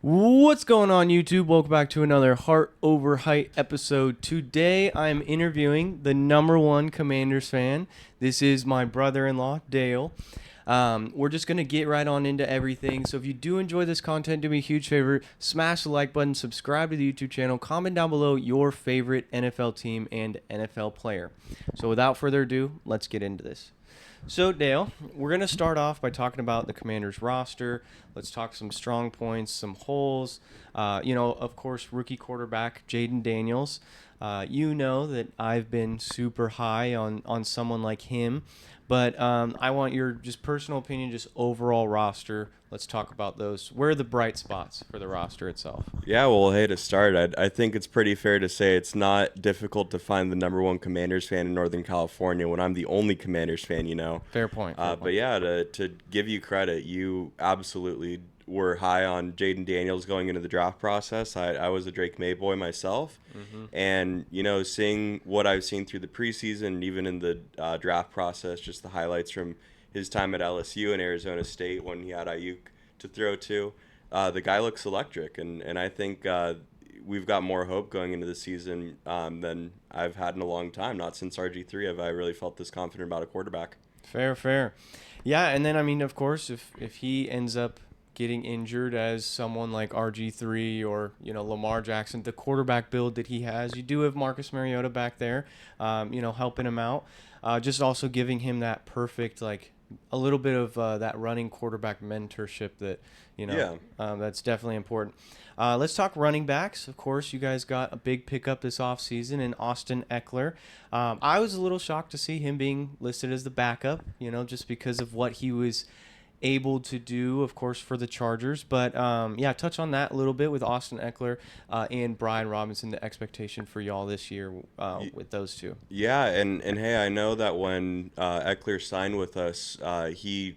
What's going on, YouTube? Welcome back to another Heart Over Height episode. Today, I'm interviewing the number one Commanders fan. This is my brother-in-law, Dale. We're just going to get right on into everything. So if you do enjoy this content, do me a huge favor. Smash the like button, subscribe to the YouTube channel, comment down below your favorite NFL team and NFL player. So without further ado, let's get into this. So, Dale, we're going to start off by talking about the Commanders roster. Let's talk some strong points, some holes. Of course, rookie quarterback Jaden Daniels. You know that I've been super high on someone like him, but I want your just personal opinion, just overall roster. Let's talk about those. Where are the bright spots for the roster itself? Yeah, well, hey, to start, I think it's pretty fair to say it's not difficult to find the number one Commanders fan in Northern California when I'm the only Commanders fan. Fair point. Fair But point. yeah, to give you credit, you absolutely were high on Jaden Daniels going into the draft process. I was a Drake May boy myself. Mm-hmm. And, seeing what I've seen through the preseason, even in the draft process, just the highlights from his time at LSU and Arizona State when he had Ayuk to throw to. The guy looks electric, and I think we've got more hope going into the season than I've had in a long time. Not since RG3 have I really felt this confident about a quarterback. Fair, fair. Yeah, and then I mean, of course, if he ends up getting injured as someone like RG3 or Lamar Jackson, the quarterback build that he has, you do have Marcus Mariota back there, helping him out, just also giving him that perfect a little bit of that running quarterback mentorship that Yeah. that's definitely important. Let's talk running backs. Of course, you guys got a big pickup this offseason in Austin Eckler. I was a little shocked to see him being listed as the backup, just because of what he was able to do, of course, for the Chargers. But yeah, touch on that a little bit with Austin Eckler and Brian Robinson, the expectation for y'all this year with those two. Yeah, and hey, I know that when Eckler signed with us, he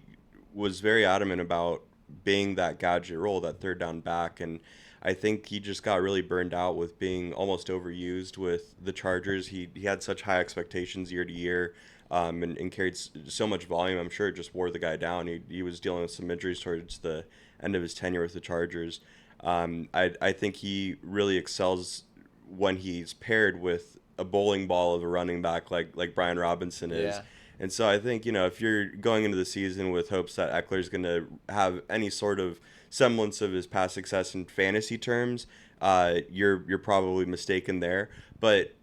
was very adamant about being that gadget role, that third down back, and I think he just got really burned out with being almost overused with the Chargers. He had such high expectations year to year, and carried so much volume. I'm sure it just wore the guy down. He was dealing with some injuries towards the end of his tenure with the Chargers. I think he really excels when he's paired with a bowling ball of a running back like Brian Robinson is. Yeah. And so I think, if you're going into the season with hopes that Eckler's going to have any sort of semblance of his past success in fantasy terms, you're probably mistaken there. But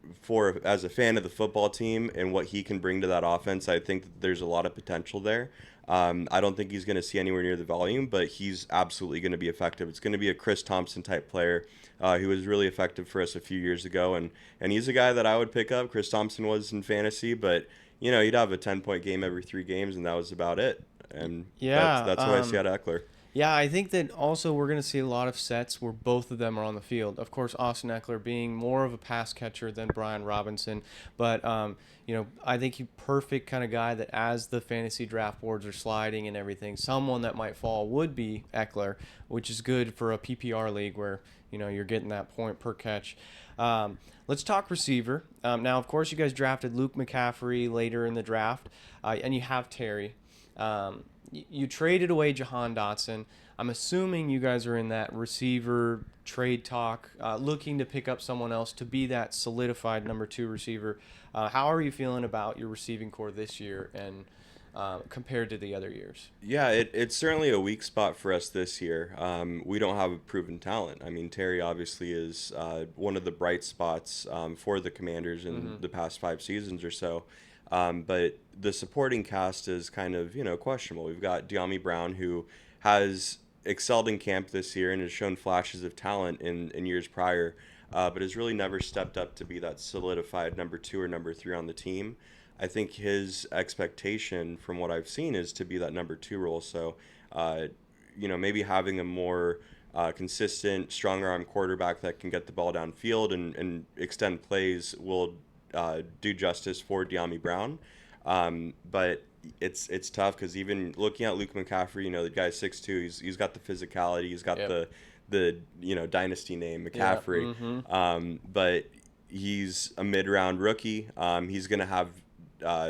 as a fan of the football team and what he can bring to that offense, I think that there's a lot of potential there. I don't think he's going to see anywhere near the volume, but he's absolutely going to be effective. It's going to be a Chris Thompson type player who was really effective for us a few years ago, and he's a guy that I would pick up. Chris Thompson was in fantasy, but he'd have a 10-point game every 3 games, and that was about it. And that's Yeah. that's what I see out of Eckler. Yeah, I think that also we're going to see a lot of sets where both of them are on the field. Of course, Austin Eckler being more of a pass catcher than Brian Robinson, but I think he's perfect kind of guy that as the fantasy draft boards are sliding and everything, someone that might fall would be Eckler, which is good for a PPR league where you're getting that point per catch. Let's talk receiver. Now, of course, you guys drafted Luke McCaffrey later in the draft, and you have Terry. You traded away Jahan Dotson. I'm assuming you guys are in that receiver trade talk, looking to pick up someone else to be that solidified number two receiver. How are you feeling about your receiving core this year and compared to the other years? Yeah, it's certainly a weak spot for us this year. We don't have a proven talent. I mean, Terry obviously is one of the bright spots for the Commanders in Mm-hmm. the past 5 seasons or so. But the supporting cast is kind of, questionable. We've got De'Ami Brown, who has excelled in camp this year and has shown flashes of talent in years prior, but has really never stepped up to be that solidified number two or number three on the team. I think his expectation, from what I've seen, is to be that number two role. So, maybe having a more consistent, strong arm quarterback that can get the ball downfield and extend plays will do justice for De'Ami Brown. But it's tough because even looking at Luke McCaffrey, the guy's 6'2", he's got the physicality, he's got Yep. the dynasty name Yeah. McCaffrey. Mm-hmm. But he's a mid-round rookie. He's going to have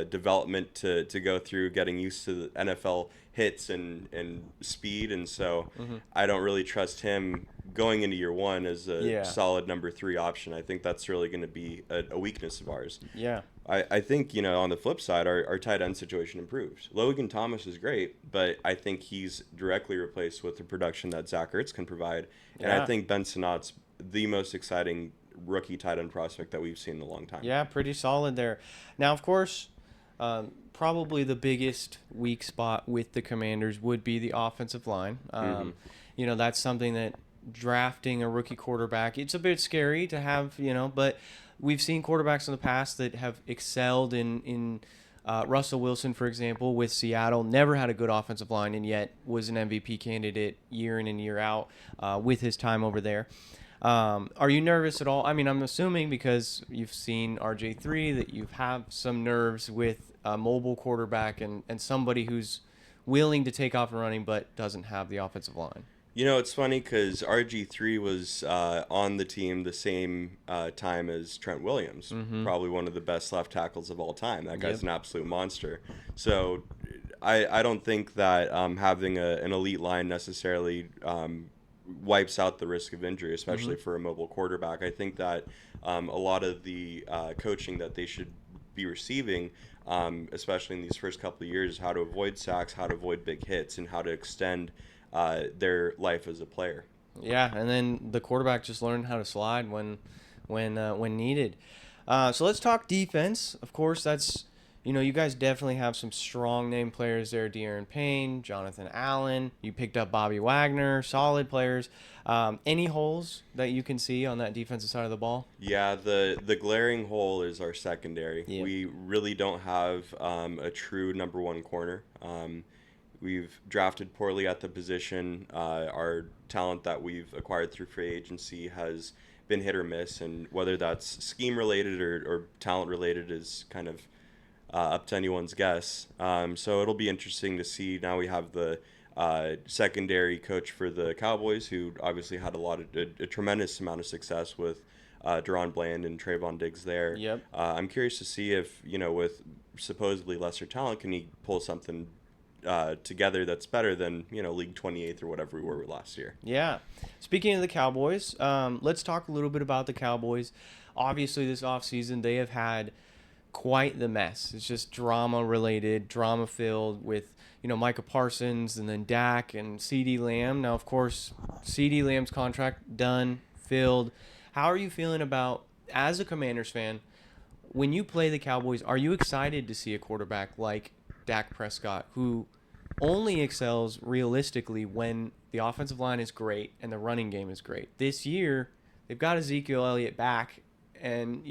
development to go through, getting used to the NFL hits and speed, and so Mm-hmm. I don't really trust him going into year one as a Yeah. solid number 3 option. I think that's really going to be a weakness of ours. Yeah. I think, on the flip side, our tight end situation improved. Logan Thomas is great, but I think he's directly replaced with the production that Zach Ertz can provide. And I Yeah. think Ben Sinnot's the most exciting rookie tight end prospect that we've seen in a long time. Yeah, pretty solid there. Now, of course, probably the biggest weak spot with the Commanders would be the offensive line. That's something that drafting a rookie quarterback, it's a bit scary to have, but we've seen quarterbacks in the past that have excelled in Russell Wilson, for example, with Seattle, never had a good offensive line and yet was an MVP candidate year in and year out with his time over there. Are you nervous at all? I mean, I'm assuming because you've seen RJ3 that you have some nerves with a mobile quarterback and somebody who's willing to take off and running but doesn't have the offensive line. It's funny because RG3 was on the team the same time as Trent Williams, probably one of the best left tackles of all time. That guy's an absolute monster. So I don't think that having an elite line necessarily wipes out the risk of injury, especially for a mobile quarterback. I think that a lot of the coaching that they should be receiving, especially in these first couple of years, is how to avoid sacks, how to avoid big hits, and how to extend their life as a player. Yeah, and then the quarterback just learned how to slide when needed. So let's talk defense. Of course, that's you guys definitely have some strong name players there. De'Aaron Payne, Jonathan Allen. You picked up Bobby Wagner, solid players. Any holes that you can see on that defensive side of the ball? Yeah, the glaring hole is our secondary. Yep. We really don't have a true number one corner. We've drafted poorly at the position. Our talent that we've acquired through free agency has been hit or miss, and whether that's scheme related or talent related is kind of up to anyone's guess. So it'll be interesting to see. Now we have the secondary coach for the Cowboys, who obviously had a tremendous amount of success with Deron Bland and Trayvon Diggs there. Yep. I'm curious to see if, with supposedly lesser talent, can he pull something together that's better than league 28th or whatever we were last year. Yeah. Speaking of the Cowboys, let's talk a little bit about the Cowboys. Obviously, this offseason, they have had quite the mess. It's just drama-related, drama-filled with, Micah Parsons and then Dak and CeeDee Lamb. Now, of course, CeeDee Lamb's contract done, filled. How are you feeling about, as a Commanders fan, when you play the Cowboys, are you excited to see a quarterback like Dak Prescott, who only excels realistically when the offensive line is great and the running game is great? This year, they've got Ezekiel Elliott back and,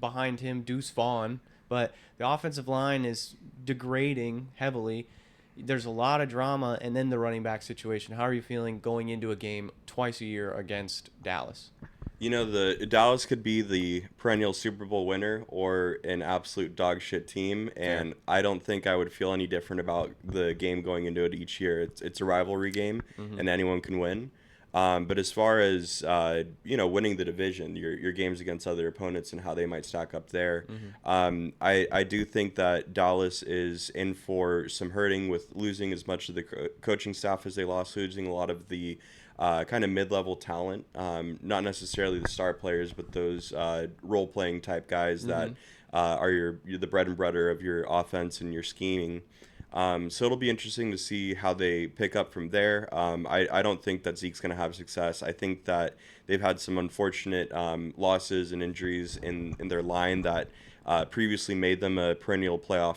behind him, Deuce Vaughn, but the offensive line is degrading heavily. There's a lot of drama, and then the running back situation. How are you feeling going into a game twice a year against Dallas? The Dallas could be the perennial Super Bowl winner or an absolute dog shit team, and I don't think I would feel any different about the game going into it each year. It's a rivalry game, and anyone can win. But as far as winning the division, your games against other opponents and how they might stack up there, I do think that Dallas is in for some hurting with losing as much of the coaching staff as they lost, losing a lot of the kind of mid-level talent, not necessarily the star players, but those role-playing type guys that are the bread and butter of your offense and your scheming. So it'll be interesting to see how they pick up from there. I don't think that Zeke's going to have success. I think that they've had some unfortunate losses and injuries in their line that previously made them a perennial playoff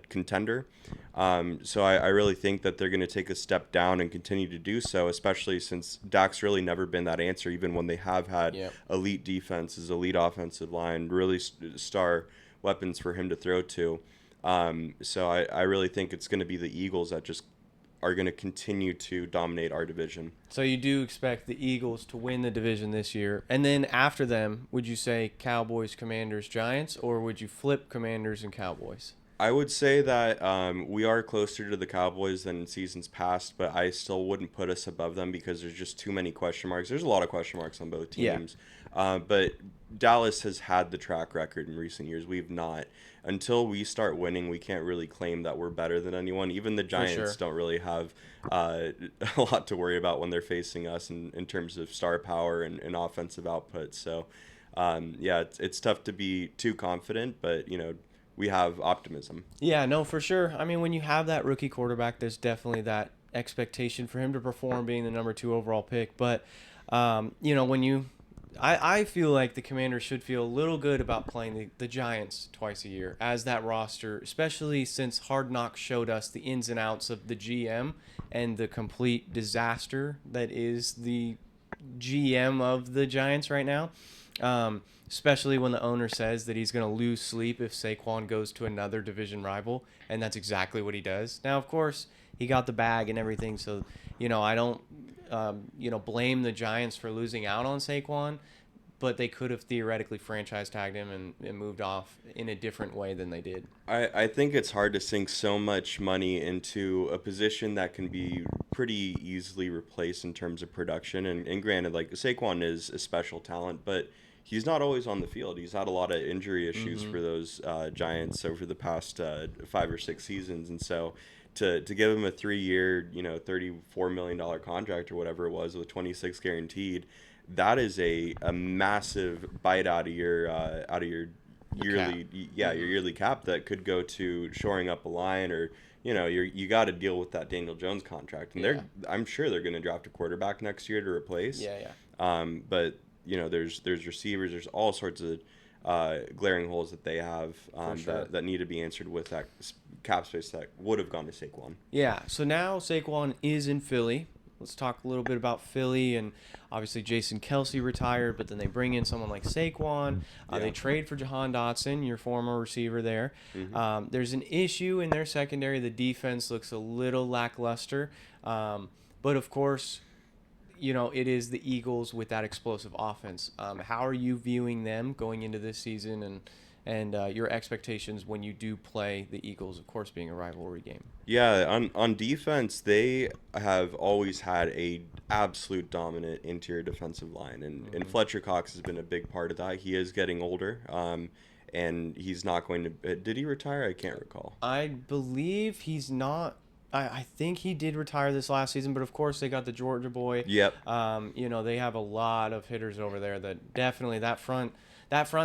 contender. So I really think that they're going to take a step down and continue to do so, especially since Dak's really never been that answer, even when they have had elite defenses, elite offensive line, really star weapons for him to throw to. So I really think it's going to be the Eagles that just are going to continue to dominate our division. So you do expect the Eagles to win the division this year. And then after them, would you say Cowboys, Commanders, Giants, or would you flip Commanders and Cowboys? I would say that we are closer to the Cowboys than in seasons past, but I still wouldn't put us above them because there's just too many question marks. There's a lot of question marks on both Yeah, teams, but Dallas has had the track record in recent years. We've not. Until we start winning, we can't really claim that we're better than anyone. Even the for Giants sure. don't really have a lot to worry about when they're facing us in terms of star power and offensive output. So, yeah, it's tough to be too confident, but we have optimism. Yeah, no, for sure. I mean, when you have that rookie quarterback, there's definitely that expectation for him to perform being the number two overall pick. But, when I feel like the Commanders should feel a little good about playing the Giants twice a year as that roster, especially since Hard Knocks showed us the ins and outs of the GM and the complete disaster that is the GM of the Giants right now. Especially when the owner says that he's going to lose sleep if Saquon goes to another division rival, and that's exactly what he does. Now, of course, he got the bag and everything, so I don't blame the Giants for losing out on Saquon, but they could have theoretically franchise tagged him and moved off in a different way than they did. I think it's hard to sink so much money into a position that can be pretty easily replaced in terms of production. And granted, like Saquon is a special talent, but he's not always on the field. He's had a lot of injury issues Mm-hmm. for those Giants over the past 5 or 6 seasons. And so to give him a 3 year, $34 million contract or whatever it was with 26 guaranteed, that is a massive bite out of your The cap. your Mm-hmm. yearly cap that could go to shoring up a line or you got to deal with that Daniel Jones contract and Yeah. I'm sure they're going to draft a quarterback next year to replace. Yeah, yeah. But there's receivers, there's all sorts of glaring holes that they have For sure. that need to be answered with that cap space that would have gone to Saquon. Yeah, so now Saquon is in Philly. Let's talk a little bit about Philly. And obviously, Jason Kelsey retired, but then they bring in someone like Saquon. They Yeah. trade for Jahan Dotson, your former receiver there. Hmm. There's an issue in their secondary. The defense looks a little lackluster. But of course, it is the Eagles with that explosive offense. How are you viewing them going into this season and your expectations when you do play the Eagles, of course, being a rivalry game? Yeah, on defense, they have always had a absolute dominant interior defensive line, and Hmm. Fletcher Cox has been a big part of that. He is getting older, and he's not going to. Did he retire? I can't recall. I believe he's not. I think he did retire this last season, but of course they got the Georgia boy. Yep. They have a lot of hitters over there that definitely that front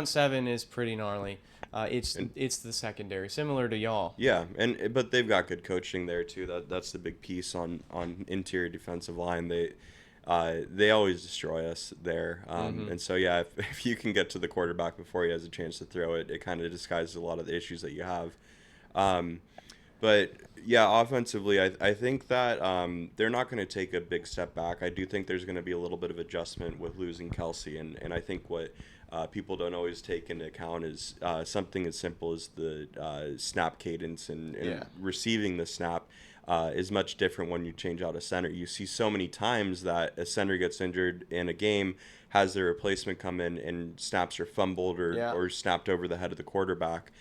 seven is pretty gnarly. It's And it's the secondary, similar to y'all. yeah, and but they've got good coaching there too. That's the big piece on interior defensive line. They always destroy us there. Hmm. And so yeah, if you can get to the quarterback before he has a chance to throw it, it kind of disguises a lot of the issues that you have. Um, But yeah, offensively, I think that they're not going to take a big step back. I do think there's going to be a little bit of adjustment with losing Kelsey, and I think what people don't always take into account is something as simple as the snap cadence and Yeah. receiving the snap. Is much different when you change out a center. You see so many times that a center gets injured in a game, has their replacement come in, and snaps are fumbled Yeah. or snapped over the head of the quarterback.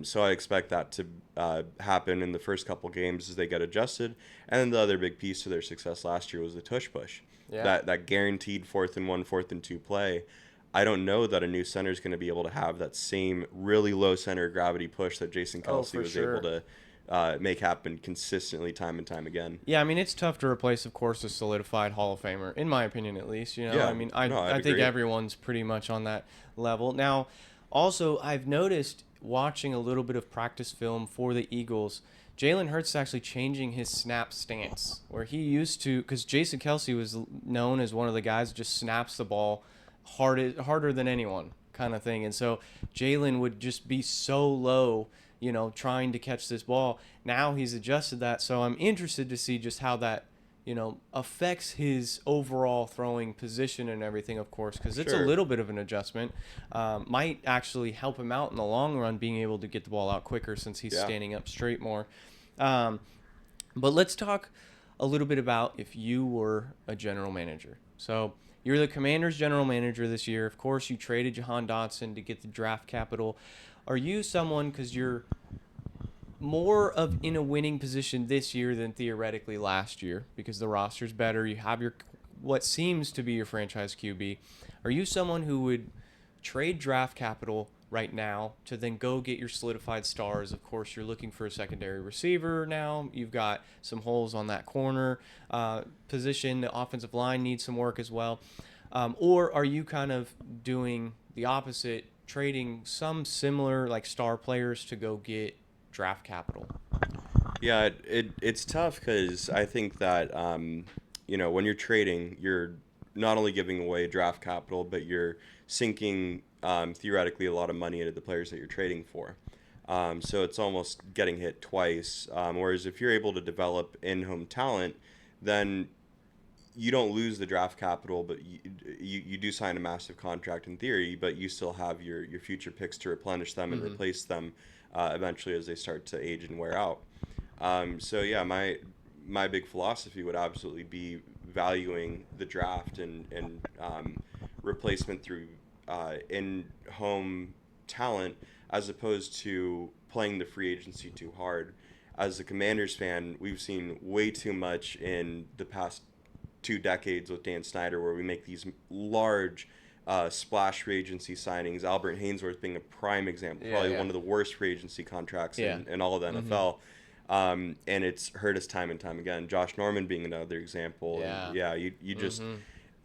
So I expect that to happen in the first couple games as they get adjusted. And then the other big piece to their success last year was the tush push. Yeah. That guaranteed 4th and 1, 4th and 2 play. I don't know that a new center is going to be able to have that same really low center of gravity push that Jason Oh, Kelsey for was sure. able to make happen consistently time and time again. Yeah, I mean it's tough to replace, of course, a solidified Hall of Famer, in my opinion at least. Yeah, I mean I no, I'd I think agree. everyone's pretty much on that level now. Also, I've noticed watching a little bit of practice film for the Eagles, Jalen Hurts is actually changing his snap stance, where he used to, because Jason Kelsey was known as one of the guys that just snaps the ball harder than anyone, kind of thing, and so Jalen would just be so low, trying to catch this ball. Now he's adjusted that, so I'm interested to see just how that, affects his overall throwing position and everything, of course, because it's a Sure. little bit of an adjustment. Might actually help him out in the long run, being able to get the ball out quicker since he's Yeah. standing up straight more. Um, but let's talk a little bit about if you were a general manager. So you're the Commanders' general manager this year. Of course, you traded Jahan Dotson to get the draft capital. Are you someone, because more of in a winning position this year than theoretically last year because the roster's better. You have your what seems to be your franchise QB. Are you someone who would trade draft capital right now to then go get your solidified stars? Of course, you're looking for a secondary receiver now. You've got some holes on that corner position. The offensive line needs some work as well. Or are you kind of doing the opposite, trading some similar like star players to go get draft capital? Yeah, it's tough because I think that when you're trading, you're not only giving away draft capital, but you're sinking theoretically a lot of money into the players that you're trading for. So it's almost getting hit twice. Whereas if you're able to develop in-home talent, then you don't lose the draft capital, but you do sign a massive contract in theory, but you still have your future picks to replenish them and replace them eventually as they start to age and wear out. So yeah, my big philosophy would absolutely be valuing the draft and replacement through in-home talent as opposed to playing the free agency too hard. As a Commanders fan, we've seen way too much in the past 2 decades with Dan Snyder where we make these large splash free agency signings. Albert Hainsworth being a prime example, probably one of the worst free agency contracts in all of the NFL. And it's hurt us time and time again. Josh Norman being another example. And you just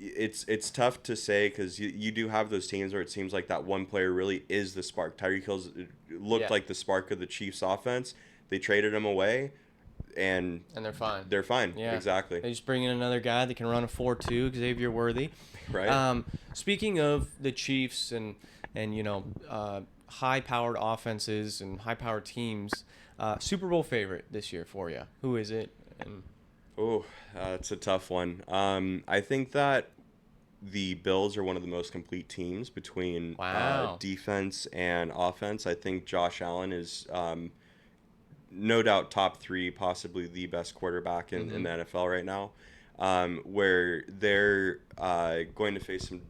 it's tough to say because you do have those teams where it seems like that one player really is the spark. Tyreek Hill looked like the spark of the Chiefs offense. They traded him away. And they're fine. They're fine. Yeah, exactly. They just bring in another guy that can run a 4.2, Xavier Worthy. Right. Speaking of the Chiefs and high-powered offenses and high-powered teams, Super Bowl favorite this year for you. Who is it? It's a tough one. I think that the Bills are one of the most complete teams between defense and offense. I think Josh Allen is no doubt top 3, possibly the best quarterback in the NFL right now, where they're going to face some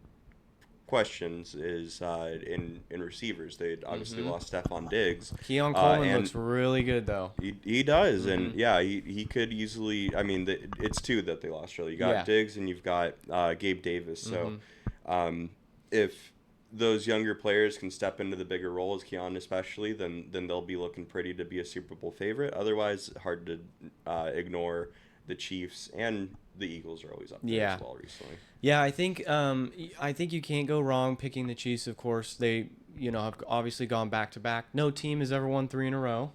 questions is in receivers. They obviously lost Stephon Diggs. Keon Coleman looks really good, though. He does, and he could easily. I mean, it's 2 that they lost, really. You got Diggs and you've got Gabe Davis. So if those younger players can step into the bigger roles, Keon especially, then they'll be looking pretty to be a Super Bowl favorite. Otherwise, hard to ignore the Chiefs, and the Eagles are always up there as well recently. Yeah, I think you can't go wrong picking the Chiefs. Of course, they have obviously gone back to back. No team has ever won 3 in a row.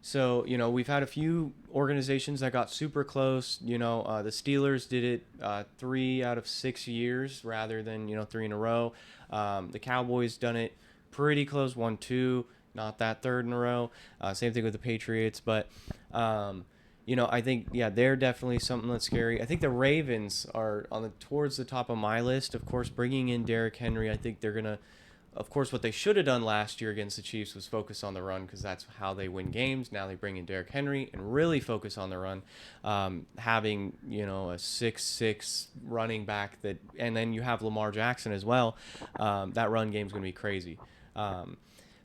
So, we've had a few organizations that got super close. The Steelers did it 3 out of 6 years rather than, 3 in a row. The Cowboys done it pretty close, 1-2, not that 3rd in a row. Same thing with the Patriots. But, I think, they're definitely something that's scary. I think the Ravens are towards the top of my list. Of course, bringing in Derrick Henry, I think they're going to, of course, what they should have done last year against the Chiefs was focus on the run because that's how they win games. Now they bring in Derrick Henry and really focus on the run, having a 6'6" running back and then you have Lamar Jackson as well. That run game is going to be crazy.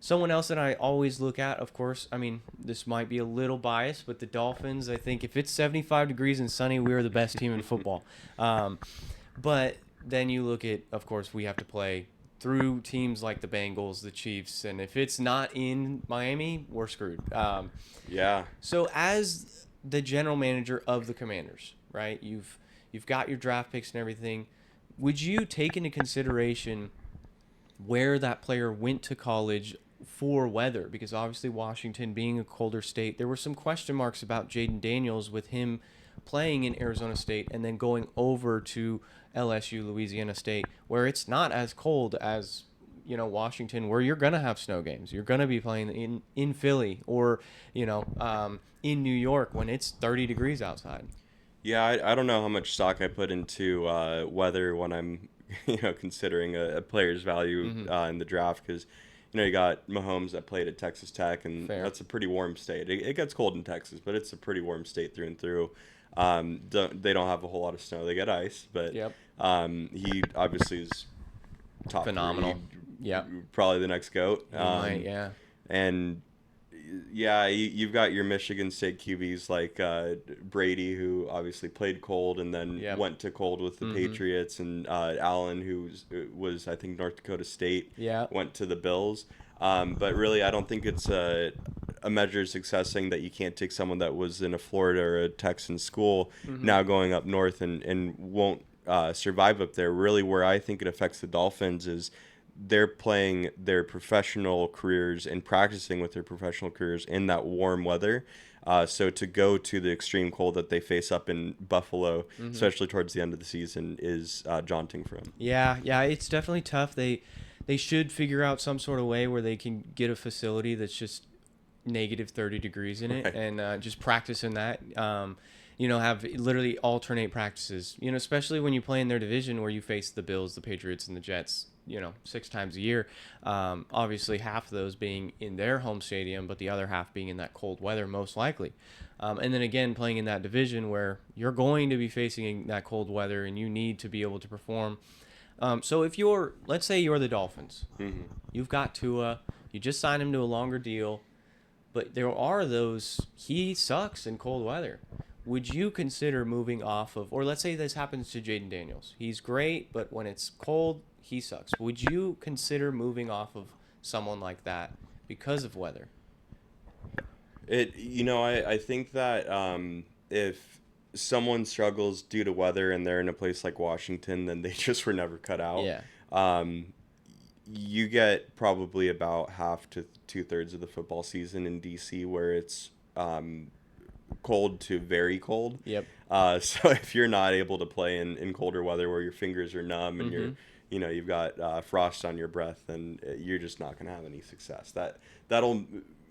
Someone else that I always look at, of course, I mean, this might be a little biased, but the Dolphins, I think if it's 75 degrees and sunny, we are the best team in football. But then you look at, of course, we have to play through teams like the Bengals, the Chiefs, and if it's not in Miami, we're screwed. So as the general manager of the Commanders, right, you've got your draft picks and everything, would you take into consideration where that player went to college for weather? Because obviously Washington being a colder state, there were some question marks about Jaden Daniels with him playing in Arizona State and then going over to LSU, Louisiana State, where it's not as cold as Washington, where you're gonna have snow games. You're gonna be playing in Philly or in New York when it's 30 degrees outside. Yeah, I don't know how much stock I put into weather when I'm considering a player's value in the draft because you got Mahomes that played at Texas Tech, and that's a pretty warm state. It gets cold in Texas, but it's a pretty warm state through and through. They don't have a whole lot of snow. They get ice, but he obviously is top phenomenal. Probably the next GOAT. Might, and Yeah, you've got your Michigan State QBs like Brady, who obviously played cold and then Yep. went to cold with the Mm-hmm. Patriots, and Allen, who was I think North Dakota State, Yeah. went to the Bills. But really, I don't think it's a measure of success saying that you can't take someone that was in a Florida or a Texan school Mm-hmm. now going up north and won't survive up there. Really, where I think it affects the Dolphins is they're playing their professional careers and practicing with their professional careers in that warm weather. So to go to the extreme cold that they face up in Buffalo, Mm-hmm. especially towards the end of the season, is daunting for them. Yeah, yeah, it's definitely tough. They should figure out some sort of way where they can get a facility that's just negative 30 degrees in it Right. and just practice in that. Have literally alternate practices. Especially when you play in their division where you face the Bills, the Patriots, and the Jets. 6 times a year. Obviously, half of those being in their home stadium, but the other half being in that cold weather, most likely. And then again, playing in that division where you're going to be facing that cold weather and you need to be able to perform. So if let's say you're the Dolphins, Hmm. you've got Tua, you just signed him to a longer deal, but there are those, he sucks in cold weather. Would you consider moving off of, or let's say this happens to Jaden Daniels. He's great, but when it's cold, he sucks. Would you consider moving off of someone like that because of weather? I think that if someone struggles due to weather and they're in a place like Washington, then they just were never cut out. Yeah. Um, you get probably about half to 2/3 of the football season in DC where it's cold to very cold. Yep. So if you're not able to play in colder weather where your fingers are numb and Mm-hmm. you've got frost on your breath, then you're just not going to have any success. That'll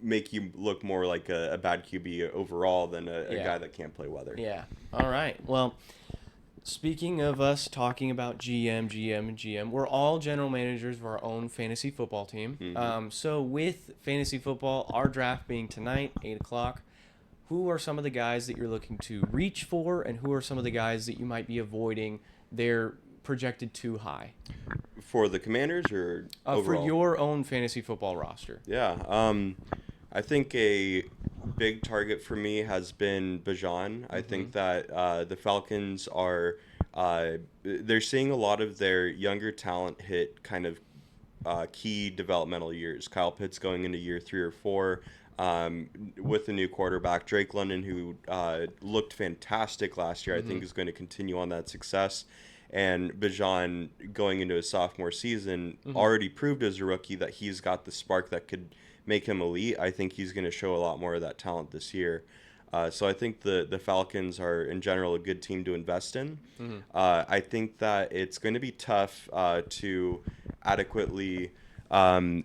make you look more like a bad QB overall than a Yeah. guy that can't play weather. Yeah. All right. Well, speaking of us talking about GM, and GM, we're all general managers of our own fantasy football team. Mm-hmm. So with fantasy football, our draft being tonight, 8 o'clock, who are some of the guys that you're looking to reach for, and who are some of the guys that you might be avoiding? They're projected too high For the Commanders or for overall? your own fantasy football roster. Yeah. I think a big target for me has been Bajan. I think that the Falcons are they're seeing a lot of their younger talent hit kind of key developmental years. Kyle Pitts going into year 3 or 4. With the new quarterback, Drake London, who looked fantastic last year, I think is going to continue on that success. And Bijan, going into his sophomore season, already proved as a rookie that he's got the spark that could make him elite. I think he's going to show a lot more of that talent this year. So I think the Falcons are, in general, a good team to invest in. I think that it's going to be tough to adequately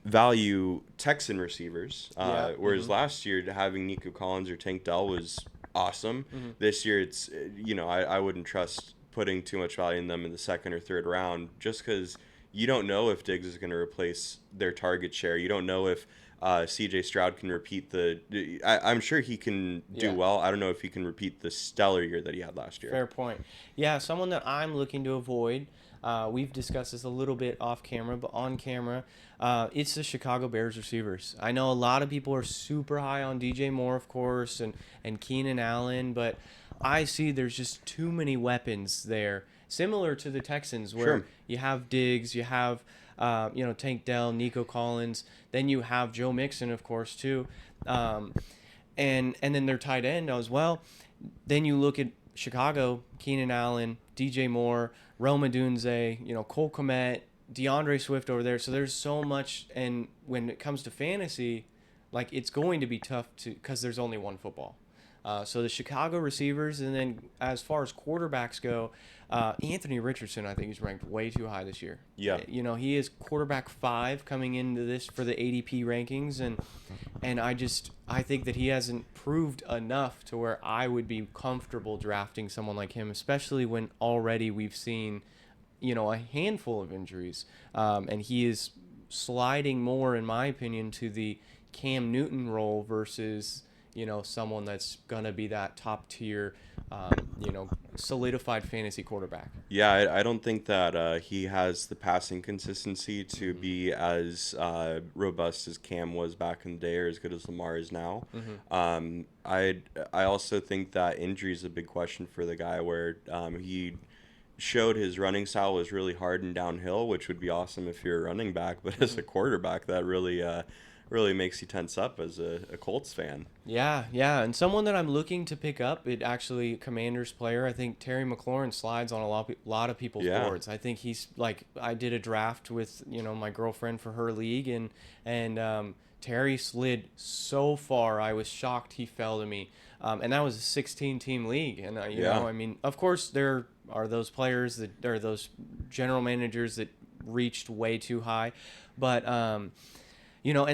value Texan receivers. Yeah. Whereas last year, having Nico Collins or Tank Dell was awesome. This year, it's I wouldn't trust putting too much value in them in the second or third round, just because you don't know if Diggs is going to replace their target share. You don't know if C.J. Stroud can repeat I'm sure he can do Yeah. well. I don't know if he can repeat the stellar year that he had last year. Fair point. Yeah, someone that I'm looking to avoid. We've discussed this a little bit off camera, but on camera, it's the Chicago Bears receivers. I know a lot of people are super high on DJ Moore, of course, and Keenan Allen, but I see there's just too many weapons there. Similar to the Texans, where Sure. you have Diggs, you have Tank Dell, Nico Collins, then you have Joe Mixon, of course, too, and then their tight end as well. Then you look at Chicago, Keenan Allen, DJ Moore, Rome Odunze, Cole Kmet, DeAndre Swift over there. So there's so much, and when it comes to fantasy, like it's going to be tough because there's only one football. So the Chicago receivers, and then as far as quarterbacks go, Anthony Richardson, I think he's ranked way too high this year. Yeah. He is quarterback 5 coming into this for the ADP rankings, and I think that he hasn't proved enough to where I would be comfortable drafting someone like him, especially when already we've seen, a handful of injuries, and he is sliding more, in my opinion, to the Cam Newton role versus someone that's gonna be that top tier, solidified fantasy quarterback. Yeah, I don't think that he has the passing consistency to be as robust as Cam was back in the day, or as good as Lamar is now. I also think that injury is a big question for the guy, where he showed his running style was really hard and downhill, which would be awesome if you're a running back, but as a quarterback, that really makes you tense up as a Colts fan. Yeah, yeah, and someone that I'm looking to pick up, it actually Commanders player. I think Terry McLaurin slides on a lot of people's Yeah. boards. I think he's like, I did a draft with my girlfriend for her league, and Terry slid so far. I was shocked he fell to me, and that was a 16-team league. And Yeah. I mean, of course there are those players that there are those general managers that reached way too high, but and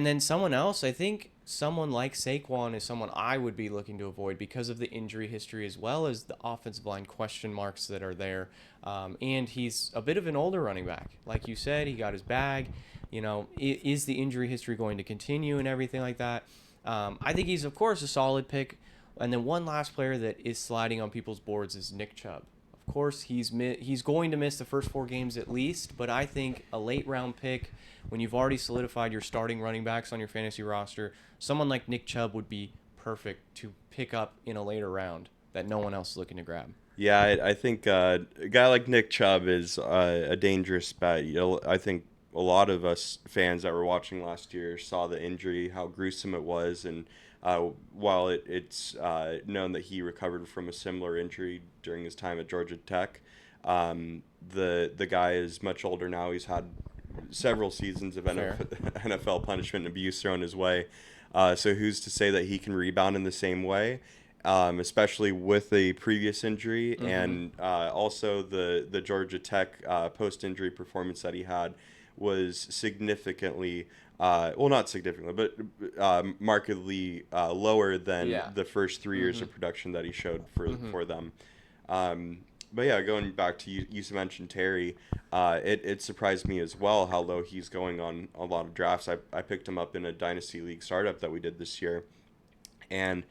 then someone else, I think someone like Saquon is someone I would be looking to avoid because of the injury history as well as the offensive line question marks that are there. And he's a bit of an older running back. Like you said, he got his bag. Is the injury history going to continue and everything like that? I think he's, of course, a solid pick. And then one last player that is sliding on people's boards is Nick Chubb. Of course, he's going to miss the first 4 games at least, but I think a late round pick, when you've already solidified your starting running backs on your fantasy roster, someone like Nick Chubb would be perfect to pick up in a later round that no one else is looking to grab. Yeah, I think a guy like Nick Chubb is a dangerous bet. I think a lot of us fans that were watching last year saw the injury, how gruesome it was, and while it's known that he recovered from a similar injury during his time at Georgia Tech, the guy is much older now. He's had several seasons of NFL punishment and abuse thrown his way. So who's to say that he can rebound in the same way, especially with a previous injury, and also the Georgia Tech post-injury performance that he had was significantly, not significantly, but markedly lower than the first 3 years of production that he showed for them. But yeah, going back to you mentioned Terry, it surprised me as well how low he's going on a lot of drafts. I picked him up in a Dynasty League startup that we did this year. And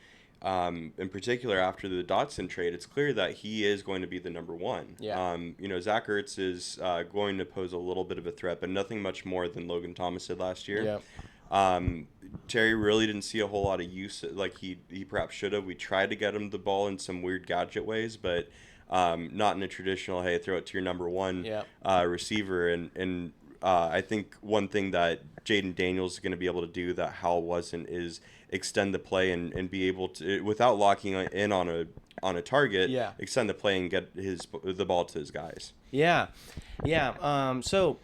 in particular, after the Dotson trade, it's clear that he is going to be the number one. Yeah. Zach Ertz is going to pose a little bit of a threat, but nothing much more than Logan Thomas did last year. Yeah. Terry really didn't see a whole lot of use, like he perhaps should have. We tried to get him the ball in some weird gadget ways, but not in a traditional, hey, throw it to your number one receiver. And I think one thing that Jaden Daniels is going to be able to do that Howell wasn't is extend the play and be able to, without locking in on a target, extend the play and get the ball to his guys. Yeah. So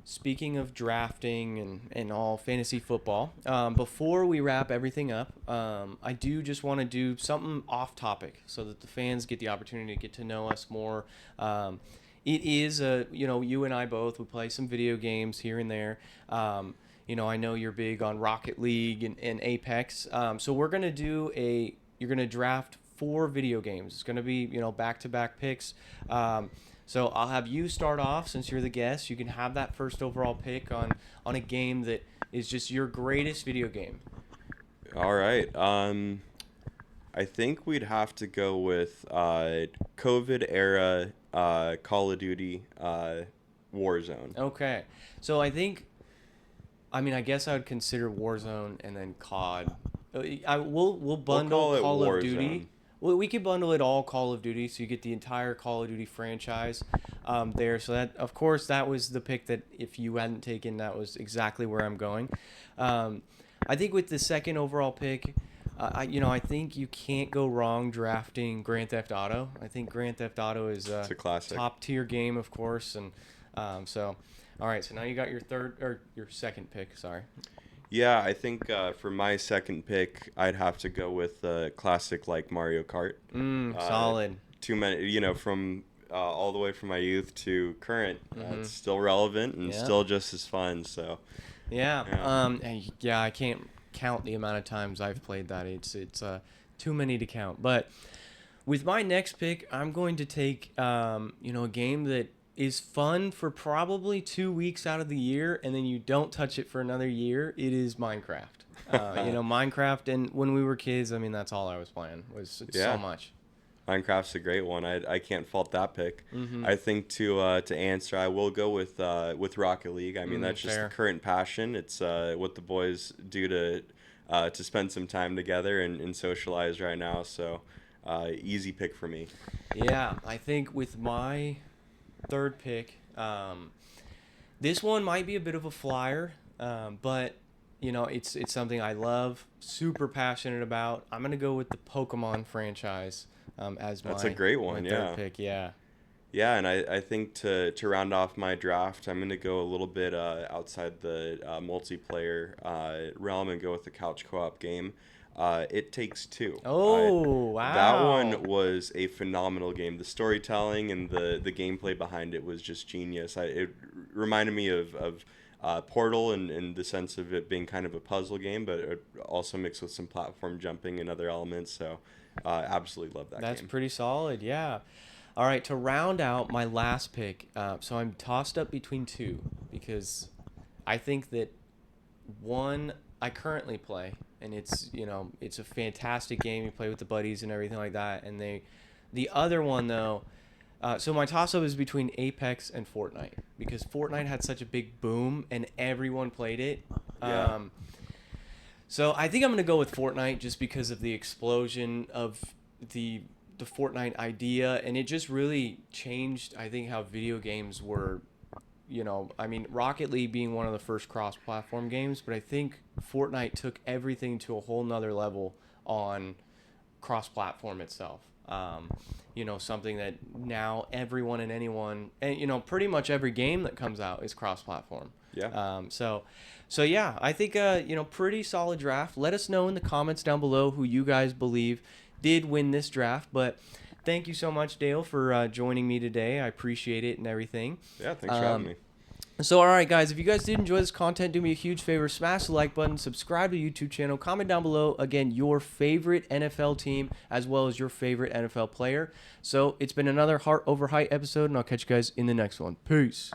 speaking of drafting and all fantasy football, before we wrap everything up, I do just want to do something off topic so that the fans get the opportunity to get to know us more. It is you and I both, we play some video games here and there. I know you're big on Rocket League and Apex. So we're going to you're going to draft 4 video games. It's going to be, back-to-back picks. So I'll have you start off since you're the guest. You can have that first overall pick on a game that is just your greatest video game. All right. I think we'd have to go with COVID era Call of Duty Warzone. Okay. So I guess I would consider Warzone and then COD. We'll bundle we'll Call of Warzone. Duty. Well, we could bundle it all Call of Duty, so you get the entire Call of Duty franchise there. So that, of course, that was the pick that if you hadn't taken, that was exactly where I'm going. I think with the second overall pick, I think you can't go wrong drafting Grand Theft Auto. I think Grand Theft Auto is It's a classic. top tier game, of course, and so. All right, so now you got your second pick. Sorry. Yeah, I think for my second pick, I'd have to go with a classic like Mario Kart. Solid. Too many, from all the way from my youth to current, it's still relevant and still just as fun. So. Yeah. I can't count the amount of times I've played that. It's too many to count. But with my next pick, I'm going to take a game that is fun for probably 2 weeks out of the year, and then you don't touch it for another year. It is Minecraft. Minecraft, and when we were kids, that's all I was playing was so much. Minecraft's a great one. I can't fault that pick. Mm-hmm. I think to answer, I will go with Rocket League. I mean, that's just Fair. the current passion. It's what the boys do to spend some time together and socialize right now. So easy pick for me. Yeah, I think with my third pick, this one might be a bit of a flyer, but you know it's something I love, super passionate about. I'm gonna go with the Pokemon franchise as That's my a great one. my Yeah. third pick. Yeah. Yeah, and I think to round off my draft, I'm going to go a little bit outside the multiplayer realm and go with the couch co-op game. It Takes Two. Oh That wow. one was a phenomenal game. The storytelling and the gameplay behind it was just genius. It reminded me of Portal in the sense of it being kind of a puzzle game, but it also mixed with some platform jumping and other elements. So absolutely love that That's game. pretty solid. Yeah. All right, to round out my last pick, so I'm tossed up between two because I think that one I currently play, and it's it's a fantastic game. You play with the buddies and everything like that, and the other one though. So my toss up is between Apex and Fortnite because Fortnite had such a big boom and everyone played it. Yeah. So I think I'm gonna go with Fortnite just because of the explosion of the Fortnite idea, and it just really changed, I think, how video games were. I mean, Rocket League being one of the first cross-platform games, but I think Fortnite took everything to a whole nother level on cross-platform itself. Something that now everyone and anyone, and pretty much every game that comes out is cross-platform. Yeah. So yeah, I think pretty solid draft. Let us know in the comments down below who you guys believe did win this draft. But thank you so much, Dale, for joining me today. I appreciate it and everything. Yeah, thanks for having me. So, all right, guys, if you guys did enjoy this content, do me a huge favor. Smash the like button, subscribe to the YouTube channel, comment down below, again, your favorite NFL team as well as your favorite NFL player. So, it's been another Heart Over Height episode, and I'll catch you guys in the next one. Peace.